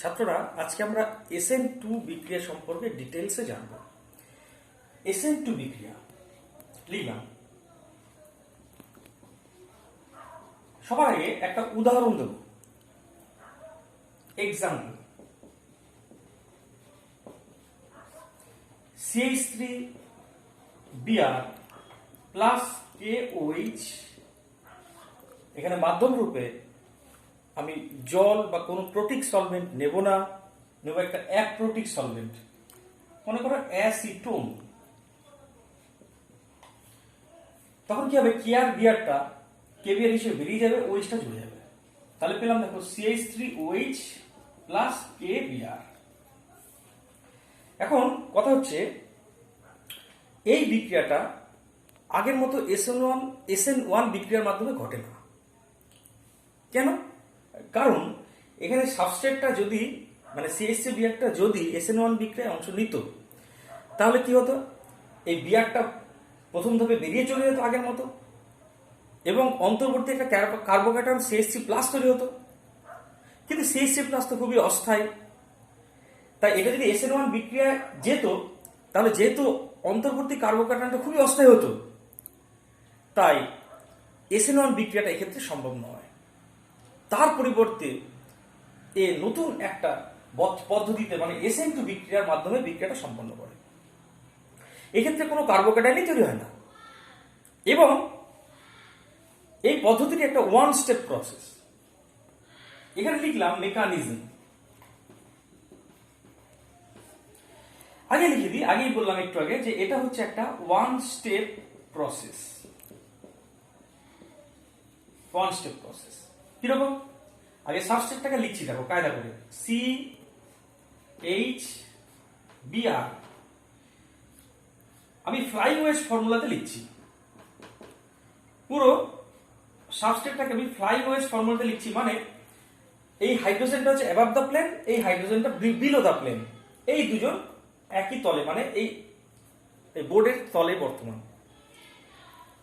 ছাত্ররা আজকে আমরা SN2 বিক্রিয়া সম্পর্কে ডিটেলসে জানব। SN2 বিক্রিয়া লিখলাম। সবার আগে একটা উদাহরণ দেব। এক্সাম্পল, CH3Br প্লাস KOH, এখানে মাধ্যম রূপে আমি জল বা কোনো প্রোটিক সলভেন্ট নেব না, নেব একটা অ্যাপ্রোটিক সলভেন্ট, মনে করো অ্যাসিটোন। তখন কি হবে, কেআর বিআরটা কেবিআর হিসেবে বেরিয়ে যাবে, ওইচটা জুড়ে যাবে। তাহলে পেলাম দেখো CH3OH প্লাস KBr। এখন কথা হচ্ছে এই বিক্রিয়াটা আগের মতো SN1 বিক্রিয়ার মাধ্যমে ঘটে না। কেন? কারণ এখানে সাবস্ট্রেটটা যদি মানে CH3 বিআরটা যদি SN1 বিক্রিয়ায় অংশ নিত, তাহলে কি হতো, এই বিআরটা প্রথম ধাপে বেরিয়ে চলে যেত আগের মতো, এবং অন্তর্বর্তী একটা কার্বোক্যাটায়ন CH3 প্লাস তৈরি হতো। কিন্তু CH3 প্লাস তো খুবই অস্থায়ী, তাই এটা যদি SN1 বিক্রিয়ায় যেত, তাহলে যেহেতু অন্তর্বর্তী কার্বোক্যাটায়নটা খুবই অস্থায়ী হতো, তাই SN1 বিক্রিয়াটা এক্ষেত্রে সম্ভব নয়। তার পরিবর্তে নতুন একটা পদ্ধতিতে মানে SN2 বিক্রিয়ার মাধ্যমে বিক্রিয়াটা সম্পন্ন করে। এক্ষেত্রে কোনো কার্বোক্যাটায়নই তৈরি হয় না, এবং এই পদ্ধতিটি একটা ওয়ান স্টেপ প্রসেস। এখানে লিখলাম মেকানিজম। আগে লিখে দিই, আগেই বললাম একটু আগে যে এটা হচ্ছে একটা one step process. One step process কিরকম? আগে সাবস্ট্রেটটাকে লিখছি, দেখো কায়দা করে, CHBr আমি ফ্লাইং ওয়েজ ফর্মুলাতে লিখছি। পুরো সাবস্ট্রেটটাকে আমি ফ্লাইং ওয়েজ ফর্মুলাতে লিখছি, মানে এই হাইড্রোজেনটা হচ্ছে অ্যাবাভ দ্য প্লেন, এই হাইড্রোজেনটা বিলো দ্য প্লেন, এই দুজন একই তলে, মানে এই বোর্ডের তলে বর্তমান।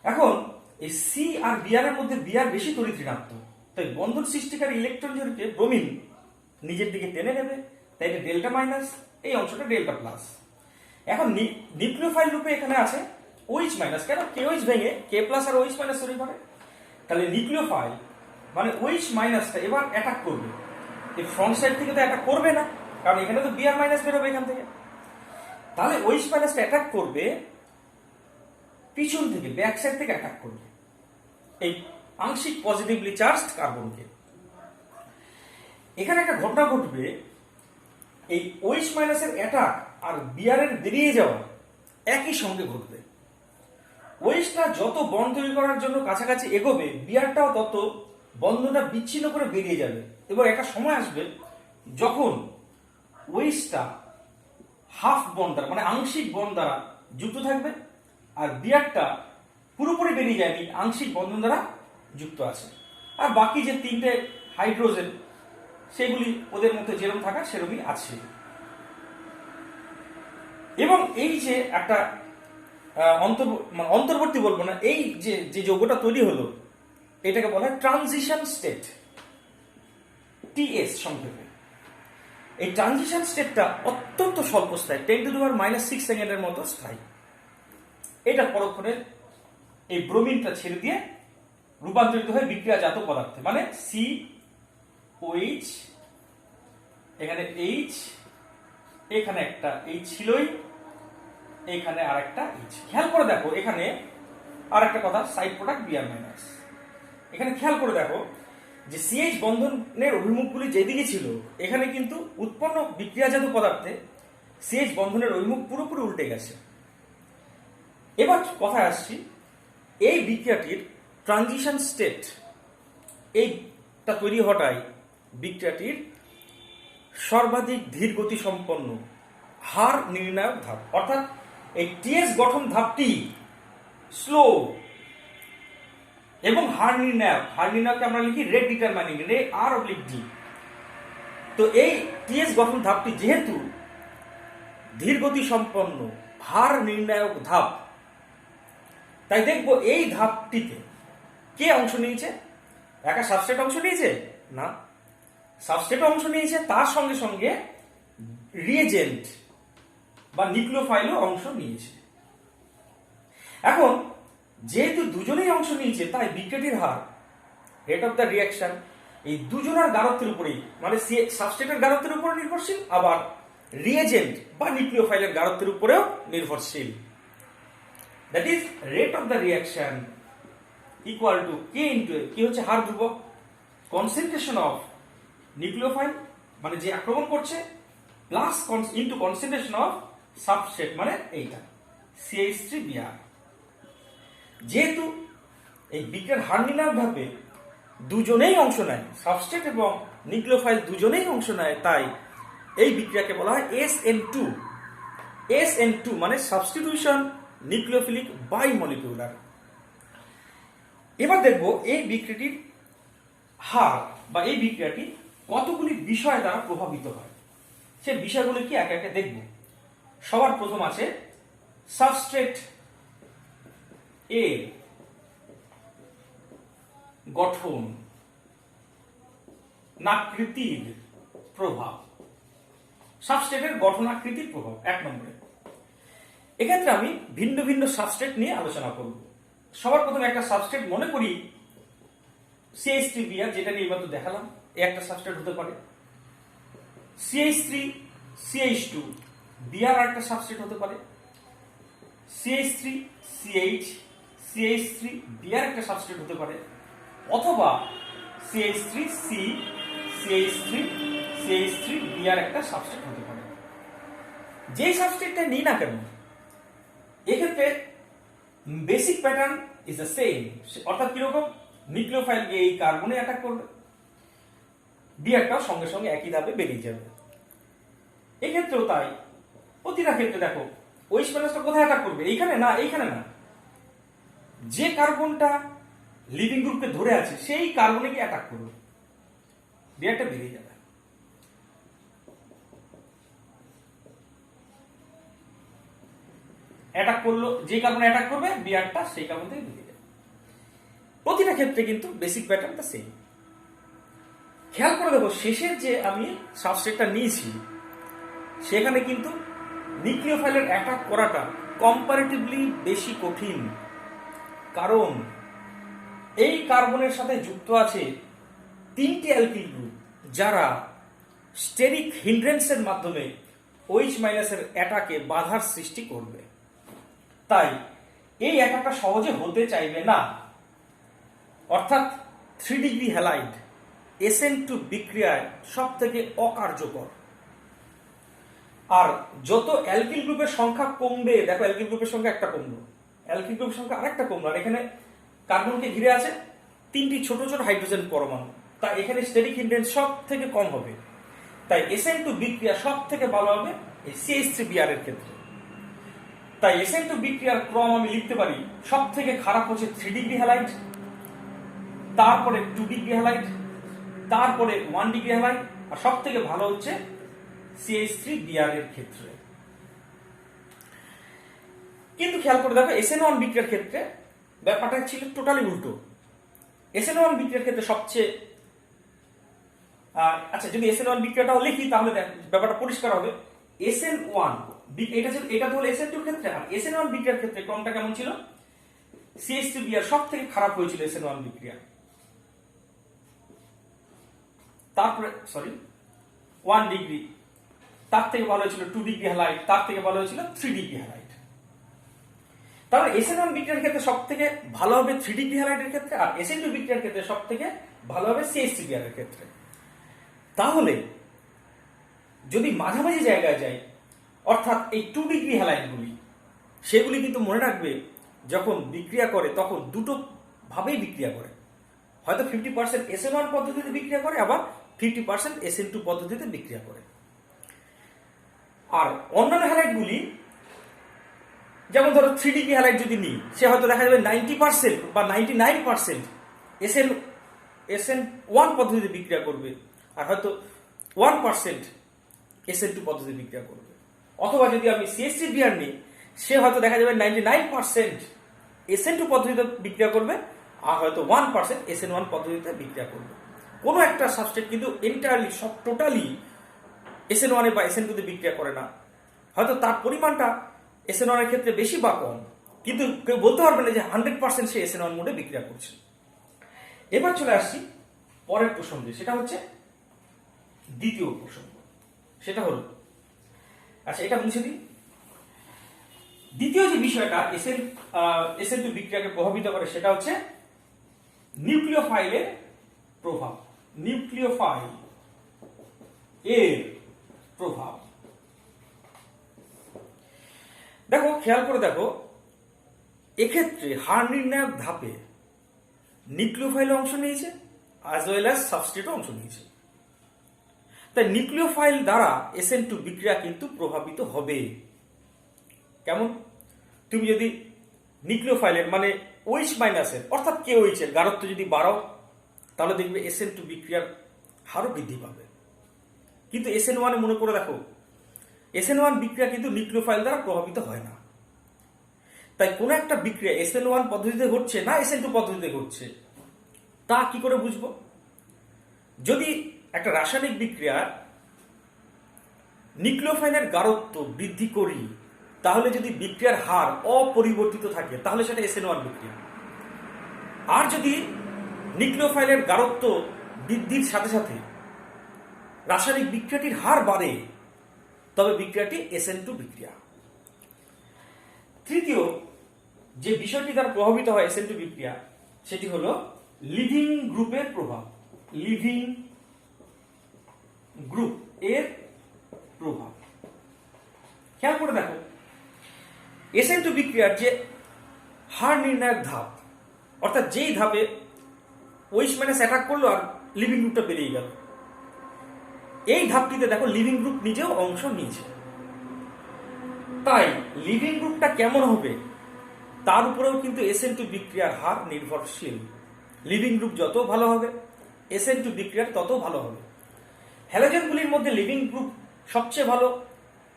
এখন এই সি আর বিআর এর মধ্যে বিআর বেশি তড়িৎ ঋণাত্মক, তাই বন্ধন সৃষ্টিকারী ইলেকট্রন জড়িতে ব্রোমিন নিজের দিকে টেনে নেবে, তাই এটা ডেল্টা মাইনাস, এই অংশটা ডেল্টা প্লাস। এখন নিউক্লিওফাইল রূপে এখানে আছে OH মাইনাস, কেন KOH ভেঙে K প্লাস আর OH মাইনাস তৈরি করে। তাহলে নিউক্লিওফাইল মানে OH মাইনাসটা এবার অ্যাটাক করবে, এই ফ্রন্ট সাইড থেকে তো অ্যাটাক করবে না, কারণ এখানে তো বিআর মাইনাস বেরোবে এখান থেকে। তাহলে OH মাইনাসটা অ্যাটাক করবে পিছন থেকে, ব্যাক সাইড থেকে অ্যাটাক করবে এই আংশিক পজিটিভলি চার্জড কার্বনকে। এখানে একটা ঘটনা ঘটবে, এই OH মাইনাসের অ্যাটাক আর বিআর এর বেরিয়ে যাওয়া একই সঙ্গে ঘটবে। OHটা যত বন্ড তৈরি করার জন্য কাছাকাছি এগোবে, বিআরটাও তত বন্ধনটা বিচ্ছিন্ন করে বেরিয়ে যাবে, এবং একটা সময় আসবে যখন OHটা হাফ বন্ড দ্বারা মানে আংশিক বন্ড দ্বারা যুক্ত থাকবে, আর বিআরটা পুরোপুরি বেরিয়ে যায়নি, আংশিক বন্ধন দ্বারা যুক্ত আছে, আর বাকি যে তিনটে হাইড্রোজেন সেগুলি ওদের মধ্যে যেরকম থাকা সেরকমই আছে। এবং এই যে একটা অন্তর্বর্তী বলবো না, এই যে যৌগটা তৈরি হলো এটাকে বলা হয় ট্রানজিশন স্টেট, TS সংক্ষেপে। এই ট্রানজিশন স্টেটটা অত্যন্ত স্বল্প স্থায়ী, 10⁻⁶ সেকেন্ডের মতো স্থায়ী। এটা পরক্ষণে এই ব্রোমিনটা ছেড়ে দিয়ে রূপান্তরিত হয় বিক্রিয়াজাত পদার্থে, মানে COH, এখানে H, এখানে একটা H ছিলই, এখানে আর একটা H। খেয়াল করে দেখো, এখানে আর একটা কথা, সাইড প্রোডাক্ট বিআর মাইনাস। এখানে খেয়াল করে দেখো যে CH বন্ধনের অভিমুখগুলি যেদিকে ছিল, এখানে কিন্তু উৎপন্ন বিক্রিয়াজাত পদার্থে CH বন্ধনের অভিমুখ পুরোপুরি উল্টে গেছে। এবার কথায় আসছি, এই বিক্রিয়াটির ট্রানজিশন স্টেট এইটা তৈরি হটায় বিক্রিয়াটির সর্বাধিক ধীর গতি সম্পন্ন হার নির্ণায়ক ধাপ, অর্থাৎ এই TS গঠন ধাপটি স্লো এবং হার নির্ণায়ককে আমরা লিখি রেট ডিটারমাইনিং, রে R/D। তো এই TS গঠন ধাপটি যেহেতু ধীর গতি সম্পন্ন হার নির্ণায়ক ধাপ, তাই দেখবো এই ধাপটিতে কে অংশ নিয়েছে? একা সাবস্ট্রেট অংশ নিয়েছে না, সাবস্ট্রেট অংশ নিয়েছে, তার সঙ্গে সঙ্গে রিএজেন্ট বা নিউক্লিওফাইলও অংশ নিয়েছে। এখন যেহেতু দুজনেই অংশ নিয়েছে, তাই বিক্রিয়াটির হার, রেট অফ দ্য রিয়াকশন, এই দুজনের গাঢ়ত্বের উপরেই, মানে সাবস্ট্রেটের গাঢ়ত্বের উপর নির্ভরশীল, আবার রিএজেন্ট বা নিউক্লিওফাইলের গাঢ়ত্বের উপরেও নির্ভরশীল। That is rate of the reaction equal to K into A, কি হচ্ছে হার ধ্রুবক, কনসেন্ট্রেশন অফ নিউক্লিওফাইল মানে যে আক্রমণ করছে, plus into concentration of substrate মানে এইটা CH3Br। যেহেতু এই বিক্রিয়ার হার নির্ণয় ভাবে দুজনেই অংশ নেয়, সাবস্ট্রেট এবং নিউক্লিওফাইল দুজনেই অংশ নেয়, তাই এই বিক্রিয়াকে বলা হয় SN2। SN2 মানে সাবস্টিটিউশন নিউক্লিওফিলিক বাইমলিকুলার। এবার দেখব এই বিক্রিয়াটির হার বা এই বিক্রিয়াটি কতগুলি বিষয় দ্বারা প্রভাবিত হয়, সে বিষয়গুলো কি একে একে দেখব। সবার প্রথম আছে সাবস্ট্রেট এ গঠন নাকৃতির প্রভাব, সাবস্ট্রেটের গঠনাকৃতির প্রভাব 1 নম্বরে। এক্ষেত্রে আমি ভিন্ন ভিন্ন সাবস্ট্রেট নিয়ে আলোচনা করব। সবার প্রথমে একটা সাবস্ট্রেট মনে করি CH3Br, যেটা নিয়ে এবার দেখালাম, এই একটা সাবস্ট্রেট হতে পারে। CH3CH2 Br একটা সাবস্ট্রেট হতে পারে। CH3CH CH3Br একটা সাবস্ট্রেট হতে পারে, অথবা CH3C CH3Br একটা সাবস্ট্রেট হতে পারে। যেই সাবস্ট্রেটটা নিই না কেন, এক্ষেত্রে basic pattern is the same, অর্থাৎ কিরকম, নিউক্লিওফাইল এই কার্বনে অ্যাটাক করবে, বিআরটাও সঙ্গে সঙ্গে একই ধাপে বেরিয়ে যাবে। এক্ষেত্রেও তাই, প্রতিটা ক্ষেত্রে দেখো ওইচ ব্যালেন্সটা কোথায় অ্যাটাক করবে, এইখানে না, এইখানে না, যে কার্বনটা লিভিং গ্রুপকে ধরে আছে সেই কার্বনে কি অ্যাটাক করবে, বিআরটা বেরিয়ে যাবে। অ্যাটাক করলো, যে কার্বনে অ্যাটাক করবে বিআরটা সেই কার্বন থেকে বেরিয়ে যাবে। প্রতিটা ক্ষেত্রে কিন্তু বেসিক প্যাটার্নটা সেম। খেয়াল করে দেখো, শেষের যে আমি সাবস্ট্রেটটা নিয়েছি সেখানে কিন্তু নিউক্লিওফাইলের অ্যাটাক করাটা কম্পারেটিভলি বেশি কঠিন, কারণ এই কার্বনের সাথে যুক্ত আছে 3টি অ্যালকিল গ্রুপ, যারা স্টেরিক হিন্ড্রেন্সের মাধ্যমে OH মাইনাসের অ্যাটাকে বাধার সৃষ্টি করবে। তাই এই অ্যাটাকটা সহজে হতে চাইবে না, অর্থাৎ 3 ডিগ্রি হ্যালাইড SN2 বিক্রিয়ায় সব থেকে অকার্যকর। আর যত অ্যালকিল গ্রুপের সংখ্যা কমবে, দেখো অ্যালকিল গ্রুপের সংখ্যা একটা কমলো, অ্যালকিল গ্রুপের সংখ্যা আরেকটা কমলো, আর এখানে কার্বনকে ঘিরে আছে 3টি ছোট ছোট হাইড্রোজেন পরমাণু, তাই এখানে স্টেরিক হিন্ড্রেন্স সব থেকে কম হবে। তাই SN2 বিক্রিয়া সব থেকে ভালো হবে এই CH3Br এর ক্ষেত্রে। তাই SN2 বিক্রিয়ার ক্রম আমি লিখতে পারি, সব থেকে খারাপ হচ্ছে 3 ডিগ্রি হ্যালাইড, তারপরে 2 ডিগ্রি হ্যালাইড, তারপরে 1 ডিগ্রি হ্যালাইড, আর সব থেকে ভালো হচ্ছে CH3Br এর ক্ষেত্রে। কিন্তু খেয়াল করে দেখো SN1 বিক্রিয়ার ক্ষেত্রে ব্যাপারটা ছিল টোটালি উল্টো। SN1 বিক্রিয়ার ক্ষেত্রে সবচেয়ে, আচ্ছা যদি SN1 বিক্রিয়াটাও লিখি তাহলে ব্যাপারটা পরিষ্কার হবে। SN1 এটা তো হলো SN2 এর ক্ষেত্রে, আর SN1 বিক্রিয়ার ক্ষেত্রে ক্রমটা কেমন ছিল, CH3Br সব থেকে খারাপ হয়েছিল SN1 বিক্রিয়া, তারপরে 1 ডিগ্রি, তার থেকে ভালো হয়েছিল 2 ডিগ্রি হ্যালাইড, তার থেকে ভালো হয়েছিল 3 ডিগ্রি হ্যালাইড। তাহলে SN1 বিক্রিয়ার ক্ষেত্রে সব থেকে ভালো হবে 3 ডিগ্রি হ্যালাইডের ক্ষেত্রে, আর SN2 বিক্রিয়ার ক্ষেত্রে সব থেকে ভালো হবে CH3Br এর ক্ষেত্রে। তাহলে যদি মাঝামাঝি জায়গায় যাই, অর্থাৎ এই 2 ডিগ্রি হ্যালাইডগুলি, সেগুলি কিন্তু মনে রাখবে যখন বিক্রিয়া করে তখন দুটো ভাবেই বিক্রিয়া করে, হয়তো 50% SN1 পদ্ধতিতে বিক্রিয়া করে, আবার 50% SN2 পদ্ধতিতে বিক্রিয়া করে। আর অন্যান্য হ্যালাইডগুলি, যেমন ধরো 3 ডিগ্রি হ্যালাইড যদি নিই, সে হয়তো দেখা যাবে 90% বা 99% SN1 পদ্ধতিতে বিক্রিয়া করবে, আর হয়তো 1% SN2 পদ্ধতিতে বিক্রিয়া করবে। অথবা যদি আমি CH3Br নিই, সে হয়তো দেখা যাবে 99% SN2 পদ্ধতিতে বিক্রিয়া করবে, আর হয়তো 1% SN1 পদ্ধতিতে বিক্রিয়া করবে। কোনো একটা সাবস্ট্রেট কিন্তু এন্টায়ারলি সব টোটালি SN1 বা SN2 তে বিক্রিয়া করে না। হয়তো তার পরিমাণটা SN1 এর ক্ষেত্রে বেশি বা কম, কিন্তু কেউ বলতে পারবে না যে 100% সে SN1 মোডে বিক্রিয়া করছে। এবার চলে আসছি পরের প্রসঙ্গে, সেটা হচ্ছে দ্বিতীয় প্রসঙ্গ। সেটা হলো, আচ্ছা এটা মুছে দিই। দ্বিতীয় যে বিষয়টা SN2 বিক্রিয়াকে প্রভাবিত করে সেটা হচ্ছে নিউক্লিওফাইলের প্রভাব। নিউক্লিওফাইল এর প্রভাব। দেখো, খেয়াল করে দেখো, এক্ষেত্রে হার নির্ণায়ক ধাপে নিউক্লিওফাইল অংশ নিয়েছে অ্যাজ ওয়েল অ্যাজ সাবস্ট্রেটও অংশ নিয়েছে। তাই নিউক্লিওফাইল দ্বারা SN2 বিক্রিয়া কিন্তু প্রভাবিত হবে। কেমন? তুমি যদি নিউক্লিওফাইলের মানে OH মাইনাসের অর্থাৎ KOH এর গাঢ়ত্ব যদি বাড়াও, তাহলে দেখবে SN2 বিক্রিয়ার হারও বৃদ্ধি পাবে। কিন্তু SN1 মনে করে দেখো, SN1 বিক্রিয়া কিন্তু নিউক্লিওফাইল দ্বারা প্রভাবিত হয় না। তাই কোনো একটা বিক্রিয়া SN1 পদ্ধতিতে ঘটছে না SN2 পদ্ধতিতে ঘটছে, তা কি করে বুঝবো? যদি একটা রাসায়নিক বিক্রিয়ার নিউক্লিওফাইলের গাঢ়ত্ব বৃদ্ধি করি, তাহলে যদি বিক্রিয়ার হার অপরিবর্তিত থাকে তাহলে সেটা SN1 বিক্রিয়া। আর যদি নিউক্লিওফাইলের গাঢ়ত্ব বৃদ্ধির সাথে সাথে রাসায়নিক বিক্রিয়াটির হার বাড়ে, তবে বিক্রিয়াটি SN2 বিক্রিয়া। তৃতীয় যে বিষয়টি দ্বারা প্রভাবিত হয় SN2 বিক্রিয়া, সেটি হলো লিভিং গ্রুপের প্রভাব। লিভিং গ্রুপ এর প্রভাব। খেয়াল করে দেখো, SN2 বিক্রিয়ার যে হার নির্ণায়ক ধাপ, অর্থাৎ যেই ধাপে OH মাইনাস অ্যাটাক করলো আর লিভিং গ্রুপটা বেরিয়ে গেল, এই ধাপটিতে দেখো লিভিং গ্রুপ নিজেও অংশ নিয়েছে। তাই লিভিং গ্রুপটা কেমন হবে তার উপরেও কিন্তু SN2 বিক্রিয়ার হার নির্ভরশীল। লিভিং গ্রুপ যত ভালো হবে SN2 বিক্রিয়ার তত ভালো হবে। হ্যালোজেনগুলির মধ্যে লিভিং গ্রুপ সবচেয়ে ভালো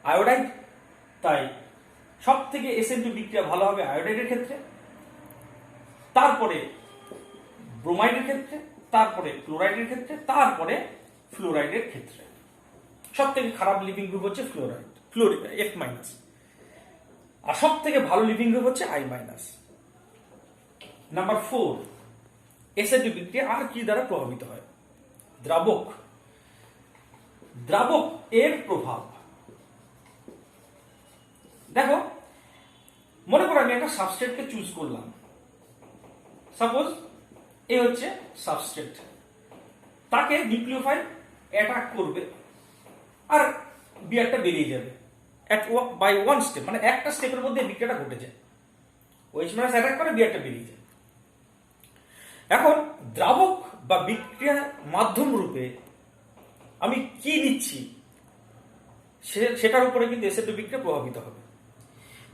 আয়োডাইড, তাই সব থেকে SN2 বিক্রিয়া ভালো হবে আয়োডাইডের ক্ষেত্রে, তারপরে ব্রোমাইডের ক্ষেত্রে, তারপরে ক্লোরাইডের ক্ষেত্রে, তারপরে ফ্লোরাইডের ক্ষেত্রে। সব থেকে খারাপ লিভিং গ্রুপ হচ্ছে F মাইনাস, আর সব থেকে ভালো লিভিং গ্রুপ হচ্ছে I মাইনাস। নাম্বার 4, SN2 বিক্রিয়া আর কি দ্বারা প্রভাবিত হয়? দ্রাবক। দ্রাবক এর প্রভাব। দেখো, মনে করো আমি একটা সাবস্ট্রেটকে চুজ করলাম। সাপোজ এ হচ্ছে সাবস্ট্রেট, তাকে নিউক্লিওফাইল অ্যাটাক করবে আর বিয়ারটা বেরিয়ে যাবে বাই ওয়ান স্টেপ, মানে একটা স্টেপের মধ্যে বিক্রিয়াটা ঘটে যায়। OH মাইনাস অ্যাটাক করে বিয়ারটা বেরিয়ে যায়। এখন দ্রাবক বা বিক্রিয়ার মাধ্যম রূপে আমি কি নিচ্ছি সেটার উপরে কিন্তু SN2 বিক্রিয়া প্রভাবিত হবে।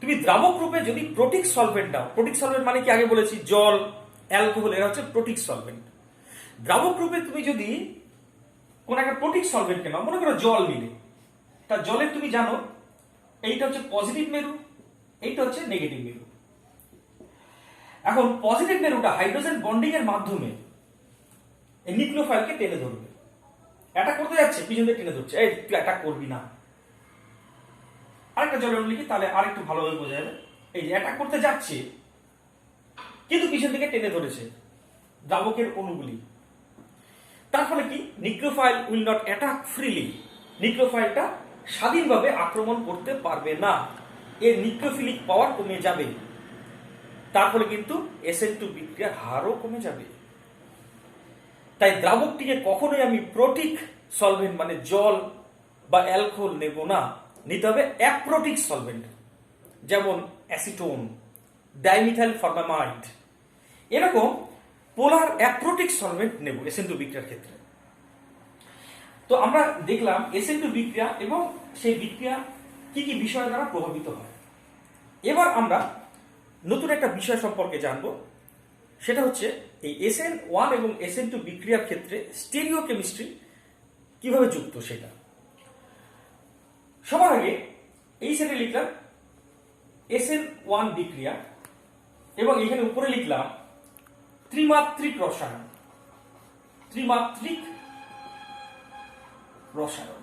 তুমি দ্রাবক রূপে যদি প্রোটিক সলভেন্ট দাও, প্রোটিক সলভেন্ট মানে কি আগে বলেছি, জল, অ্যালকোহল, এরা হচ্ছে প্রোটিক সলভেন্ট। দ্রাবক রূপে তুমি যদি কোন একটা প্রোটিক সলভেন্টকে নাও, মনে করো জল নিলে, তা জলের তুমি জানো এইটা হচ্ছে পজিটিভ মেরু, এইটা হচ্ছে নেগেটিভ মেরু। এখন পজিটিভ মেরুটা হাইড্রোজেন বন্ডিং এর মাধ্যমে এই নিউক্লিওফাইলকে টেনে ধরবে। অ্যাটাক করতে যাচ্ছে, পিছন দিয়ে টেনে ধরছে, এই তুই অ্যাটাক করবি না। আরেকটা জলের লিখি, তাহলে আরেকটু ভালোভাবে বোঝা যাবে। এই যে অ্যাটাক করতে যাচ্ছে কিন্তু পিছন থেকে টেনে ধরেছে দ্রাবকের অণুগুলি। তার ফলে কি, nucleophile will not attack freely. নিউক্লিওফাইলটা স্বাধীনভাবে আক্রমণ করতে পারবে না, এর নিউক্লিওফিলিক পাওয়ার কমে যাবে। তার ফলে কিন্তু SN2 বিক্রিয়ার হারও কমে যাবে। তাই দ্রাবকটিকে কখনোই আমি প্রোটিক সলভেন্ট মানে জল বা অ্যালকোহল নেব না, নিতে হবে অ্যাপ্রোটিক সলভেন্ট, যেমন অ্যাসিটোন, ডাইমিথাইল ফর্মামাইড, এরকম পোলার অ্যাপ্রোটিক সলভেন্ট নেব SN2 বিক্রিয়ার ক্ষেত্রে। তো আমরা দেখলাম SN2 বিক্রিয়া এবং সেই বিক্রিয়া কি কি বিষয় দ্বারা প্রভাবিত হয়। এবার আমরা নতুন একটা বিষয় সম্পর্কে জানবো, সেটা হচ্ছে এই SN1 এবং SN2 বিক্রিয়ার ক্ষেত্রে স্টেরিওকেমিস্ট্রি কিভাবে যুক্ত সেটা। সবার আগে এই সেটে লিখলাম SN1 বিক্রিয়া এবং এখানে উপরে লিখলাম ত্রিমাত্রিক রসায়ন। ত্রিমাত্রিক রসায়ন।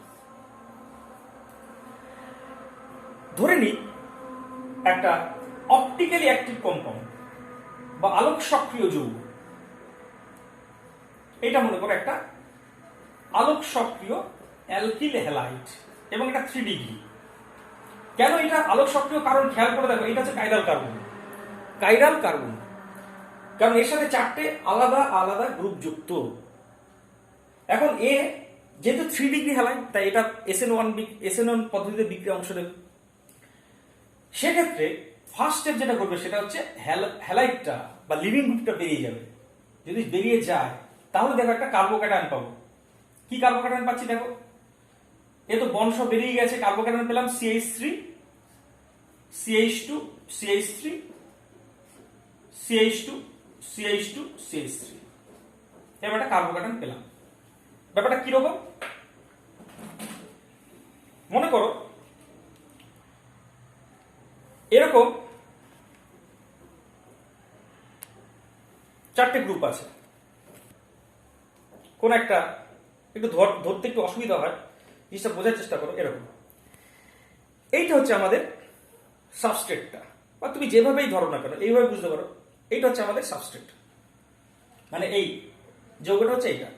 ধরে নিই একটা অপটিক্যালি অ্যাক্টিভ কম্পাউন্ড বা আলোক সক্রিয় যৌগ, এটা মনে করো একটা আলোক সক্রিয় অ্যালকিল হ্যালাইড এবং এটা 3 ডিগ্রি। কেন এটা আলোক সক্রিয়? কারণ খেয়াল করে দেখো, এটা হচ্ছে কাইরাল কার্বন। কাইরাল কার্বন কারণ এর সাথে 4টে আলাদা আলাদা গ্রুপ যুক্ত। এখন এ যেহেতু 3 ডিগ্রি হ্যালাইড, তাই এটা SN1 পদ্ধতিতে বিক্রিয়া অংশ নেবে। সেক্ষেত্রে ফার্স্ট স্টেপ যেটা করবে সেটা হচ্ছে হ্যালাইডটা বা লিভিং গ্রুপটা বেরিয়ে যাবে। যদি বেরিয়ে যায় তাহলে দেখো একটা কার্বোক্যাটায়ন পাবো। কি কার্বোক্যাটায়ন পাচ্ছি দেখো, এ তো বন্ড সব বেরিয়ে গেছে, কার্বোক্যাটায়ন পেলাম CH3 CH2 CH3 CH2 CH2 CH3, এবার একটা কার্বোক্যাটায়ন পেলাম। ব্যাপারটা কিরকম মনে করো, এরকম 4টে গ্রুপ আছে। কোন একটা একটু ধরতে একটু অসুবিধা হয়, জিনিসটা বোঝার চেষ্টা করো। এরকম এইটা হচ্ছে আমাদের সাবস্ট্রেটটা, বা তুমি যেভাবেই ধরো না কেন এইভাবে বুঝতে পারো। এইটা হচ্ছে আমাদের সাবস্ট্রেট, মানে এই যৌগটা হচ্ছে এইটা।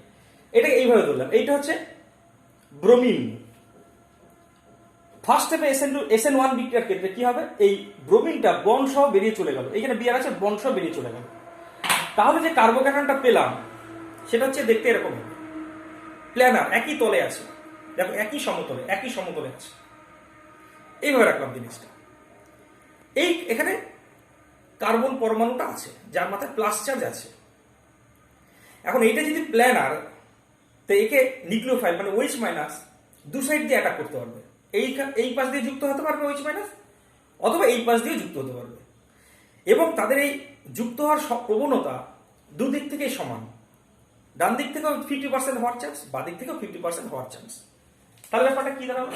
এটাকে এইভাবে ধরলাম, এইটা হচ্ছে ব্রোমিন। ফার্স্ট স্টেপে SN1 বিক্রিয়ার ক্ষেত্রে কি হবে, এই ব্রোমিনটা বন্ড সহ বেরিয়ে চলে গেল। এখানে বিয়ার আছে, বন্ড সহ বেরিয়ে চলে গেল। তাহলে যে কার্বোক্যাটায়নটা পেলাম সেটা হচ্ছে দেখতে এরকম প্ল্যানার, একই তলে আছে। দেখো একই সমতলে আছে। এইভাবে রাখলাম জিনিসটা। এখানে কার্বন পরমাণুটা আছে যার মাথায় প্লাস চার্জ আছে। এখন এইটা যদি প্ল্যানার, তো একে নিউক্লিওফাইল মানে OH মাইনাস দু সাইড দিয়ে অ্যাটাক করতে পারবে। এই পাশ দিয়ে যুক্ত হতে পারবে OH মাইনাস, অথবা এই পাশ দিয়ে যুক্ত হতে পারবে। এবং তাদের এই যুক্ত হওয়ার প্রবণতা দুদিক থেকেই সমান। ডান দিক থেকেও 50% হওয়ার চান্স, বা দিক থেকেও 50% হওয়ার চান্স। তাহলে ব্যাপারটা কি দাঁড়ালো,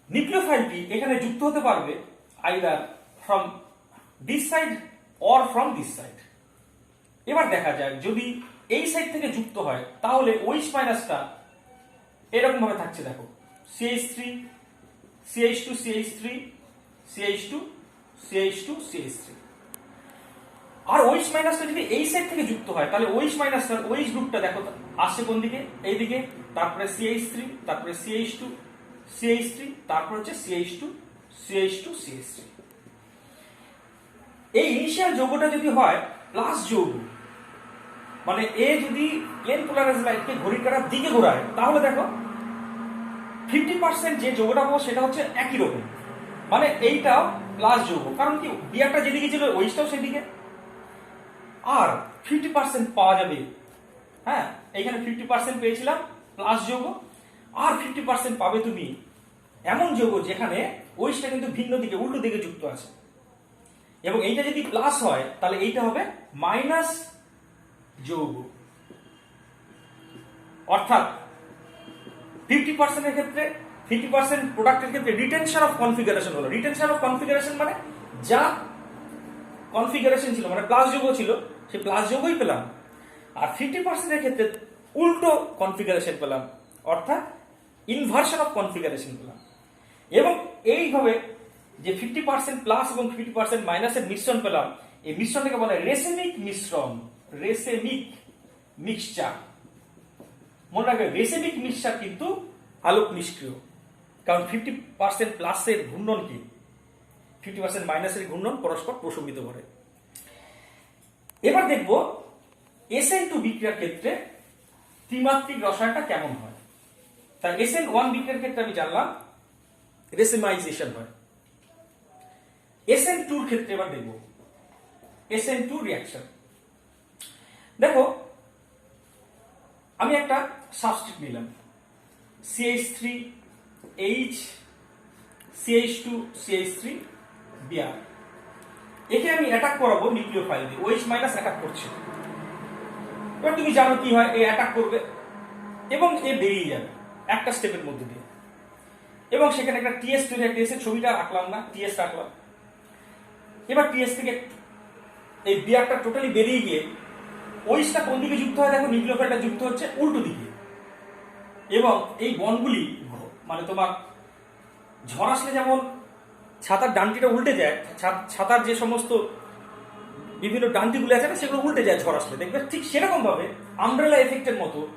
নিউক্লিওফাইলটি এখানে যুক্ত হতে পারবে either from this side or from this side. এবার দেখা যায় যদি এই সাইড থেকে যুক্ত হয় তাহলে OH মাইনাসটা এরকম ভাবে থাকছে। দেখো CH3 CH2 CH3 CH2 CH2 CH3। আর OH মাইনাসটা যদি এই সাইড থেকে যুক্ত হয় তাহলে OH মাইনাসটার OH গ্রুপটা দেখো আসছে কোন দিকে, এইদিকে। তারপরে CH3, তারপরে CH2 CH3, তারপর হচ্ছে CH2 CH2 CH3। এই ইনিশিয়াল যৌগটা যদি হয় প্লাস যৌগ, মানে এ যদি প্লেন পোলারাইজড লাইটকে ঘড়ির কাঁটার দিকে ঘোরায়, তাহলে দেখো 50% যে যৌগটা পাবো সেটা হচ্ছে একই রকম, মানে এইটাও প্লাস যৌগ। কারণ কি, বিয়ারটা যেদিকে ছিল ওইটাও সেদিকে। আর 50% পাওয়া যাবে, হ্যাঁ এইখানে 50% পেয়েছিলাম প্লাস যৌগ, আর 50% পাবে তুমি এমন যৌগ যেখানে ওইটা কিন্তু ভিন্ন দিকে, উল্টো দিকে যুক্ত আছে। এবং এইটা যদি প্লাস হয় তাহলে এইটা হবে মাইনাস যৌগ। অর্থাৎ 50% এর ক্ষেত্রে 50% প্রোডাক্টের ক্ষেত্রে রিটেনশন অফ কনফিগারেশন হলো। রিটেনশন অফ কনফিগারেশন মানে যা কনফিগারেশন ছিল, মানে প্লাস যৌগ ছিল, সেই প্লাস যৌগই পেলাম। আর 50% এর ক্ষেত্রে উল্টো কনফিগারেশন পেলাম, অর্থাৎ ইনভার্সন অফ কনফিগারেশন পেলাম। এবং এইভাবে যে 50% প্লাস এবং 50% মাইনাসের মিশ্রণ পেলাম, এই মিশ্রণটাকে বলা হয় রেসেমিক মিশ্রণ, রেসেমিক মিক্সচার। মনে রাখবে রেসেমিক মিক্সচার কিন্তু আলোক নিষ্ক্রিয়, কারণ 50% প্লাসের ঘূর্ণন কি 50% মাইনাসের ঘূর্ণন পরস্পর প্রশমিত করে। এবার দেখব SN2 বিক্রিয়ার ক্ষেত্রে ত্রিমাত্রিক রসায়নটা কেমন হয়। তাই SN1 বিক্রিয়ার ক্ষেত্রে আমি জানলাম রেসিমাইজেশন হয়। SN2 এর ক্ষেত্রে এবার দেখব SN2 রিঅ্যাকশন। দেখো আমি একটা সাবস্ট্রেট নিলাম CH3H CH2 CH3 Br। একে আমি অ্যাটাক করাবো নিউক্লিওফাইল দিয়ে, OH মাইনাস অ্যাটাক করছে। এবার তুমি জানো কি হয়, এ অ্যাটাক করবে এবং এ বেরিয়ে যাবে একটা স্টেপের মধ্যে দিয়ে। এবং সেখানে একটা TS তৈরি হয়, TS এর ছবিটা আঁকলাম না, TS রাখলাম। এবার TS থেকে এই বিয়ারটা টোটালি বেরিয়ে গিয়ে ওইসটা কোন দিকে যুক্ত হয় দেখো, নিউক্লিওফাইলটা যুক্ত হচ্ছে উল্টো দিকে। এবং এই বন্ডগুলি মানে তোমার ঝড় আসলে যেমন ছাতার ডান্টিটা উল্টে যায়, ছাতার যে সমস্ত বিভিন্ন ডান্টিগুলো আছে না সেগুলো উল্টে যায় ঝড় আসলে, দেখবে ঠিক সেরকম ভাবে আমব্রেলা এফেক্টের মতো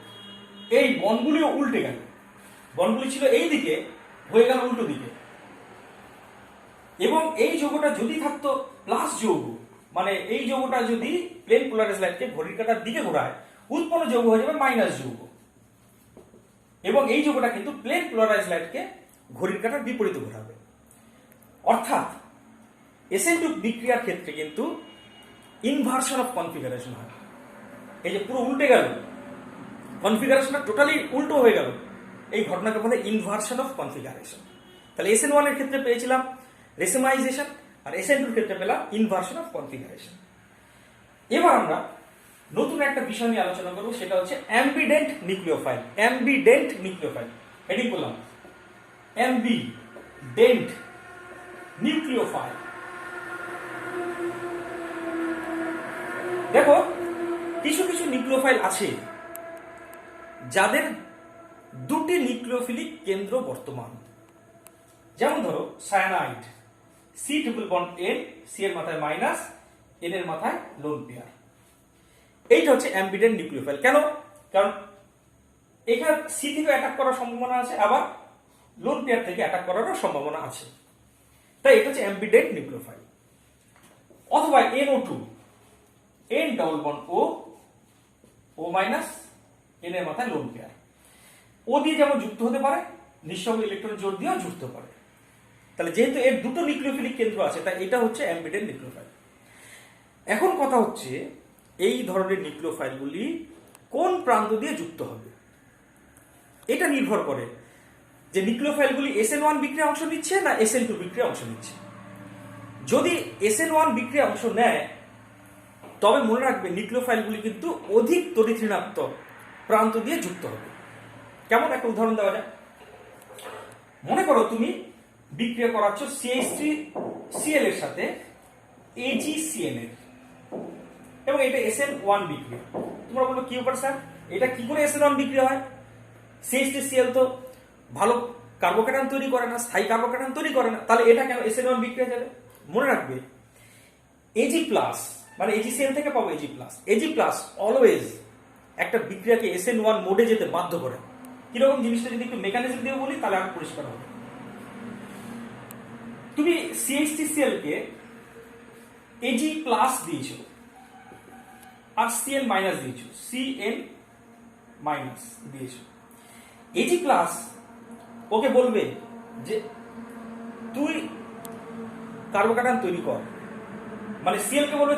এই বন্ডগুলিও উল্টে গেল। বন্ডগুলি ছিল এই দিকে, হয়ে গেল উল্টো দিকে। এবং এই যৌগটা যদি থাকতো প্লাস যৌগ, মানে এই যৌগটা যদি প্লেন পোলারাইজ লাইটকে ঘড়ির কাঁটার দিকে ঘোরায়, উৎপন্ন যৌগ হয়ে যাবে মাইনাস যৌগ। এবং এই যৌগটা কিন্তু প্লেন পোলারাইজ লাইটকে ঘড়ির কাঁটার বিপরীতে ঘোরাবে। অর্থাৎ SN2 বিক্রিয়ার ক্ষেত্রে কিন্তু ইনভার্সন অফ কনফিগারেশন হয়। এই যে পুরো উল্টে গেল, কনফিগারেশনটা টোটালি উল্টো হয়ে গেল, এই ঘটনাকে বলে ইনভার্সন অফ কনফিগারেশন। তাহলে SN1 এর ক্ষেত্রে পেয়েছিলাম রেসিমাইজেশন, আর SN2 এর ক্ষেত্রে পেলাম ইনভার্সন অফ কনফিগারেশন। এবার আমরা নতুন একটা বিষয় নিয়ে আলোচনা করব, সেটা হচ্ছে অ্যাম্বিডেন্ট নিউক্লিওফাইল। অ্যাম্বিডেন্ট নিউক্লিওফাইল হেডিং করলাম অ্যাম্বিডেন্ট নিউক্লিওফাইল। দেখো কিছু কিছু নিউক্লিওফাইল আছে যাদের দুটি নিউক্লিওফিলিক কেন্দ্র বর্তমান। যেমন ধরো cyanide, C triple bond N, C এর মাথায় মাইনাস, N এর মাথায় লোন পেয়ার। এইটা হচ্ছে অ্যাম্বিডেন্ট নিউক্লিওফাইল। কেন? কারণ এখানে C থেকে অ্যাটাক করার সম্ভাবনা আছে, আবার লোন পেয়ার থেকে অ্যাটাক করারও সম্ভাবনা আছে। তাই এটা হচ্ছে অ্যাম্বিডেন্ট নিউক্লিওফাইল। অথবা NO2, N double bond O minus, N এর মাথায় লোন পেয়ার। ও দিয়ে যেমন যুক্ত হতে পারে, নিঃসঙ্গ ইলেকট্রন জোড় দিয়েও যুক্ত পারে। তাহলে যেহেতু এর দুটো নিউক্লিওফিলিক কেন্দ্র আছে, তাই এটা হচ্ছে অ্যাম্বিডেন্ট নিউক্লিওফাইল। এখন কথা হচ্ছে এই ধরনের নিউক্লিওফাইলগুলি কোন প্রান্ত দিয়ে যুক্ত হবে। এটা নির্ভর করে যে নিউক্লিওফাইলগুলি SN1 বিক্রিয়া অংশ নিচ্ছে না SN2 বিক্রিয়া অংশ নিচ্ছে। যদি SN1 বিক্রিয়া অংশ নেয়, তবে মনে রাখবে নিউক্লিওফাইলগুলি কিন্তু অধিক তড়িৎ ঋণাত্মক প্রান্ত দিয়ে যুক্ত হবে। কেমন একটা উদাহরণ দেওয়া যায়। মনে করো তুমি বিক্রিয়া করাচ্ছ CH3Cl এর সাথে AgCN এর, এবং এটা SN1 বিক্রিয়া। তোমরা বললো কি ব্যাপার স্যার, এটা কি করে SN1 বিক্রিয়া হয়? CH3Cl তো ভালো কার্বোক্যাটায়ন তৈরি করে না, স্থায়ী কার্বোক্যাটায়ন তৈরি করে না, তাহলে এটা কেন SN1 বিক্রিয়া যাবে? মনে রাখবে Ag+, মানে AgCl থেকে পাবো Ag+, Ag+ অলওয়েজ একটা বিক্রিয়াকে SN1 মোডে যেতে বাধ্য করে। কিরকম জিনিসটা যদি একটু মেকানিজম দিয়ে বলি তাহলে আর পরিষ্কার হবে। তুমি CH3Cl কে Ag+ দিয়েছো আর Cn- দিয়েছো, Cn- দিয়েছো। Ag+ ওকে বলবে যে তুই কার্বোক্যাটায়ন তৈরি কর, মানে Cl কে বলবে